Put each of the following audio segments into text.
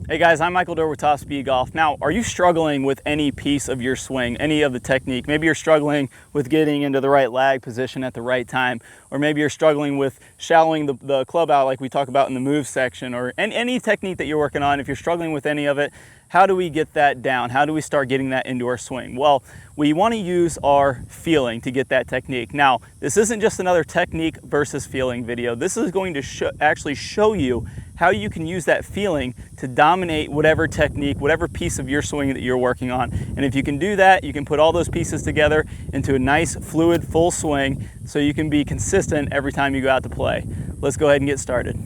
Hey guys, I'm Michael Doerr with Top Speed Golf. Now, are you struggling with any piece of your swing, any of the technique? Maybe you're struggling with getting into the right lag position at the right time, or maybe you're struggling with shallowing the club out like we talk about in the move section, or any technique that you're working on. If you're struggling with any of it, how do we get that down? How do we start getting that into our swing? Well, we want to use our feeling to get that technique. Now, this isn't just another technique versus feeling video. This is going to actually show you how you can use that feeling to dominate whatever technique, whatever piece of your swing that you're working on. And if you can do that, you can put all those pieces together into a nice, fluid, full swing so you can be consistent every time you go out to play. Let's go ahead and get started.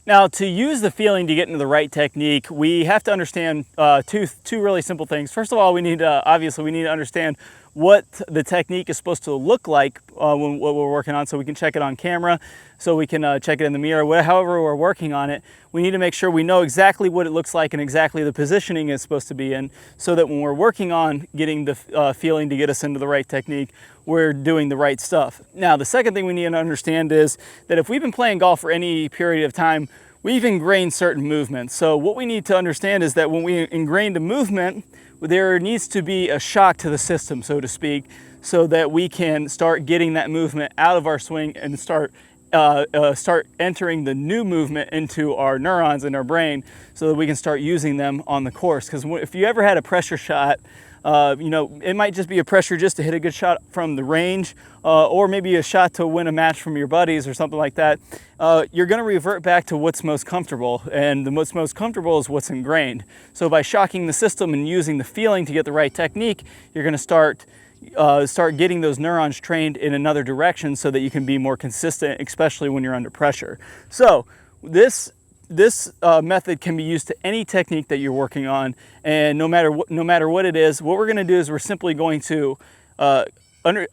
Now, to use the feeling to get into the right technique, we have to understand two really simple things. First of all, we need to understand what the technique is supposed to look like when what we're working on, so we can check it on camera, so we can check it in the mirror, however we're working on it. We need to make sure we know exactly what it looks like and exactly the positioning it's supposed to be in, so that when we're working on getting the feeling to get us into the right technique, we're doing the right stuff. Now, the second thing we need to understand is that if we've been playing golf for any period of time, we've ingrained certain movements. So what we need to understand is that when we ingrain the movement, there needs to be a shock to the system, so to speak, so that we can start getting that movement out of our swing and start entering the new movement into our neurons in our brain, so that we can start using them on the course. Because if you ever had a pressure shot, it might just be a pressure just to hit a good shot from the range, or maybe a shot to win a match from your buddies or something like that. You're going to revert back to what's most comfortable, and what's most comfortable is what's ingrained. So by shocking the system and using the feeling to get the right technique, you're going to start getting those neurons trained in another direction so that you can be more consistent, especially when you're under pressure. So this method can be used to any technique that you're working on, and no matter what it is, what we're going to do is we're simply going to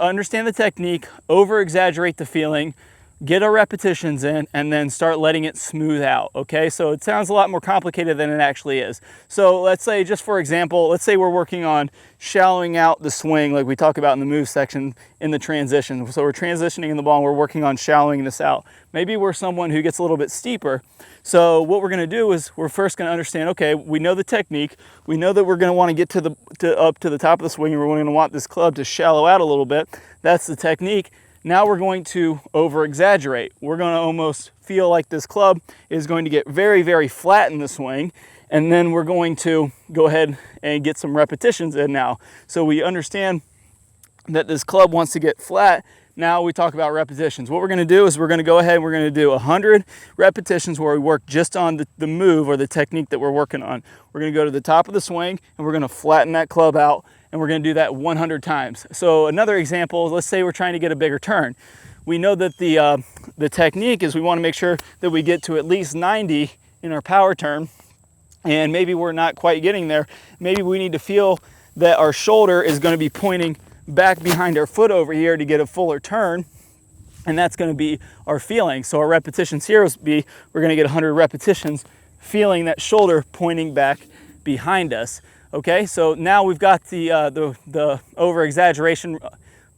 understand the technique, over-exaggerate the feeling, get our repetitions in, and then start letting it smooth out, okay? So it sounds a lot more complicated than it actually is. So let's say, just for example, let's say we're working on shallowing out the swing like we talk about in the move section in the transition. So we're transitioning in the ball and we're working on shallowing this out. Maybe we're someone who gets a little bit steeper. So what we're gonna do is we're first gonna understand, okay, we know the technique. We know that we're gonna wanna get up to the top of the swing, and we're gonna want this club to shallow out a little bit. That's the technique. Now we're going to over-exaggerate. We're going to almost feel like this club is going to get very, very flat in the swing, and then we're going to go ahead and get some repetitions in now. So we understand that this club wants to get flat. Now we talk about repetitions. What we're going to do is we're going to go ahead and we're going to do 100 repetitions where we work just on the move or the technique that we're working on. We're going to go to the top of the swing and we're going to flatten that club out, and we're going to do that 100 times. So another example, let's say we're trying to get a bigger turn. We know that the technique is we want to make sure that we get to at least 90 in our power turn, and maybe we're not quite getting there. Maybe we need to feel that our shoulder is going to be pointing back behind our foot over here to get a fuller turn, and that's going to be our feeling. So our repetitions here will be, we're going to get 100 repetitions feeling that shoulder pointing back behind us. Okay, so now we've got the over-exaggeration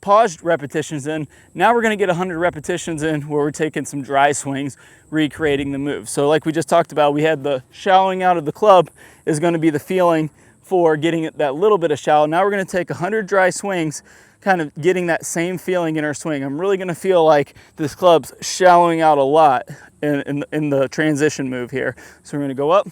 paused repetitions in. Now we're going to get 100 repetitions in where we're taking some dry swings, recreating the move. So like we just talked about, we had the shallowing out of the club is going to be the feeling for getting that little bit of shallow. Now we're going to take 100 dry swings, kind of getting that same feeling in our swing. I'm really going to feel like this club's shallowing out a lot in the transition move here. So we're going to go up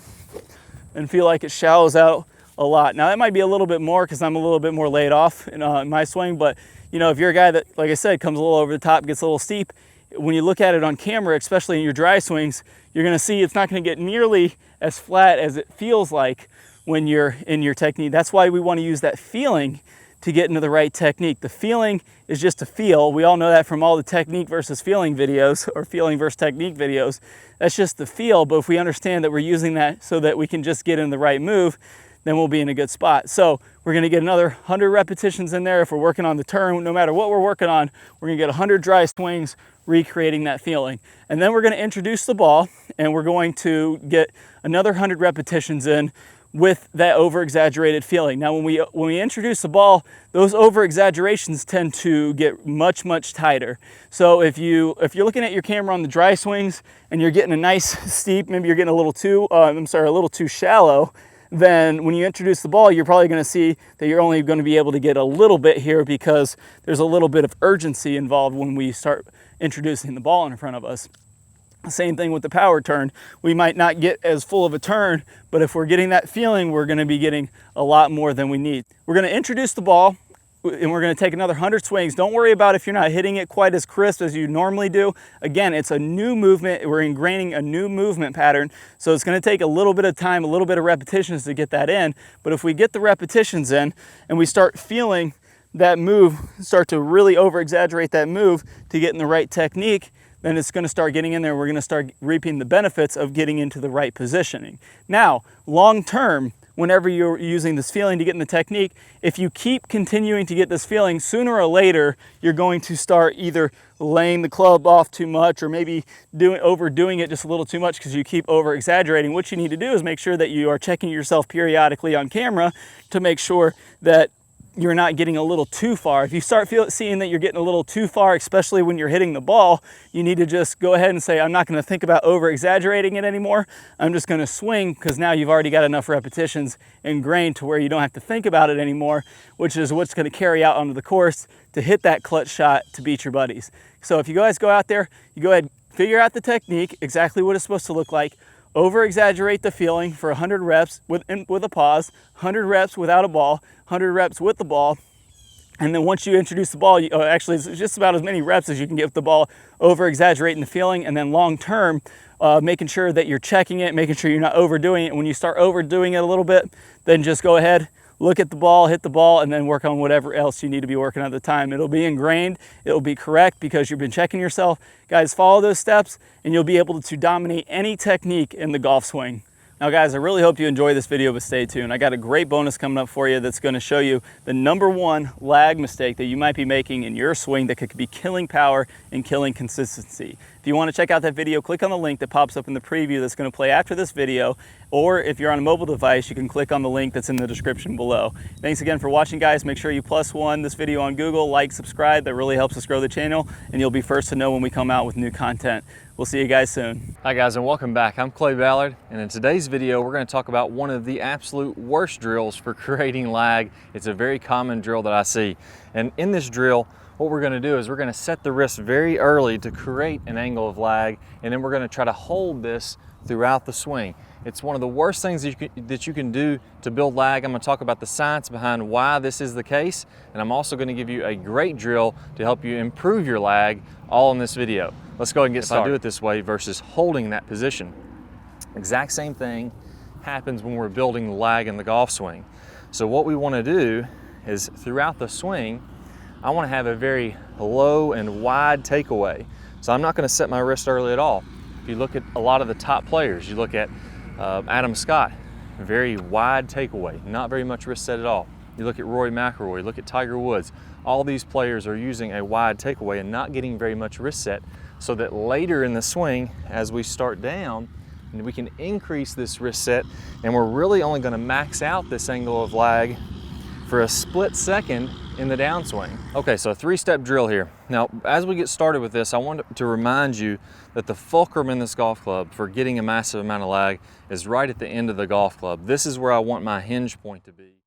and feel like it shallows out a lot. Now that might be a little bit more because I'm a little bit more laid off in my swing, but if you're a guy that, like I said, comes a little over the top, gets a little steep, when you look at it on camera, especially in your dry swings, you're going to see it's not going to get nearly as flat as it feels like when you're in your technique. That's why we want to use that feeling to get into the right technique. The feeling is just a feel. We all know that from all the technique versus feeling videos, or feeling versus technique videos. That's just the feel, but if we understand that we're using that so that we can just get in the right move, then we'll be in a good spot. So we're going to get another 100 repetitions in there. If we're working on the turn, no matter what we're working on, we're going to get 100 dry swings, recreating that feeling. And then we're going to introduce the ball, and we're going to get another 100 repetitions in with that over-exaggerated feeling. Now when we introduce the ball, those over-exaggerations tend to get much tighter. So if you're looking at your camera on the dry swings and you're getting a nice steep, maybe you're getting a little too shallow, then when you introduce the ball, you're probably going to see that you're only going to be able to get a little bit here because there's a little bit of urgency involved when we start introducing the ball in front of us. Same thing with the power turn. We might not get as full of a turn, but if we're getting that feeling, we're going to be getting a lot more than we need. We're going to introduce the ball and we're going to take another 100 swings. Don't worry about if you're not hitting it quite as crisp as you normally do. Again, it's a new movement. We're ingraining a new movement pattern. So it's going to take a little bit of time, a little bit of repetitions to get that in. But if we get the repetitions in and we start feeling that move, start to really over-exaggerate that move to get in the right technique, then it's going to start getting in there. We're going to start reaping the benefits of getting into the right positioning. Now, long term, whenever you're using this feeling to get in the technique, if you keep continuing to get this feeling, sooner or later, you're going to start either laying the club off too much or maybe overdoing it just a little too much because you keep over-exaggerating. What you need to do is make sure that you are checking yourself periodically on camera to make sure that you're not getting a little too far. If you start seeing that you're getting a little too far, especially when you're hitting the ball, you need to just go ahead and say, I'm not going to think about over-exaggerating it anymore. I'm just going to swing, because now you've already got enough repetitions ingrained to where you don't have to think about it anymore, which is what's going to carry out onto the course to hit that clutch shot to beat your buddies. So if you guys go out there, you go ahead, figure out the technique, exactly what it's supposed to look like, over-exaggerate the feeling for 100 reps with a pause, 100 reps without a ball, 100 reps with the ball, and then once you introduce the ball, actually it's just about as many reps as you can get with the ball, over-exaggerating the feeling, and then long-term, making sure that you're checking it, making sure you're not overdoing it. When you start overdoing it a little bit, then just go ahead, look at the ball, hit the ball, and then work on whatever else you need to be working at the time. It'll be ingrained, it'll be correct because you've been checking yourself. Guys, follow those steps and you'll be able to dominate any technique in the golf swing. Now guys, I really hope you enjoy this video, but stay tuned. I got a great bonus coming up for you that's gonna show you the #1 lag mistake that you might be making in your swing that could be killing power and killing consistency. If you wanna check out that video, click on the link that pops up in the preview that's gonna play after this video, or if you're on a mobile device, you can click on the link that's in the description below. Thanks again for watching, guys. Make sure you +1 this video on Google, like, subscribe. That really helps us grow the channel, and you'll be first to know when we come out with new content. We'll see you guys soon. Hi guys, and welcome back. I'm Clay Ballard, and in today's video we're going to talk about one of the absolute worst drills for creating lag. It's a very common drill that I see, and in this drill what we're going to do is we're going to set the wrist very early to create an angle of lag, and then we're going to try to hold this throughout the swing. It's one of the worst things that you can do to build lag. I'm going to talk about the science behind why this is the case, and I'm also going to give you a great drill to help you improve your lag, all in this video. Let's go ahead and get started. If I do it this way versus holding that position, exact same thing happens when we're building the lag in the golf swing. So what we want to do is throughout the swing, I want to have a very low and wide takeaway. So I'm not going to set my wrist early at all. If you look at a lot of the top players, you look at Adam Scott, very wide takeaway, not very much wrist set at all. You look at Rory McIlroy, look at Tiger Woods. All these players are using a wide takeaway and not getting very much wrist set, so that later in the swing, as we start down, we can increase this wrist set, and we're really only going to max out this angle of lag for a split second in the downswing. Okay, so a 3-step drill here. Now, as we get started with this, I want to remind you that the fulcrum in this golf club for getting a massive amount of lag is right at the end of the golf club. This is where I want my hinge point to be.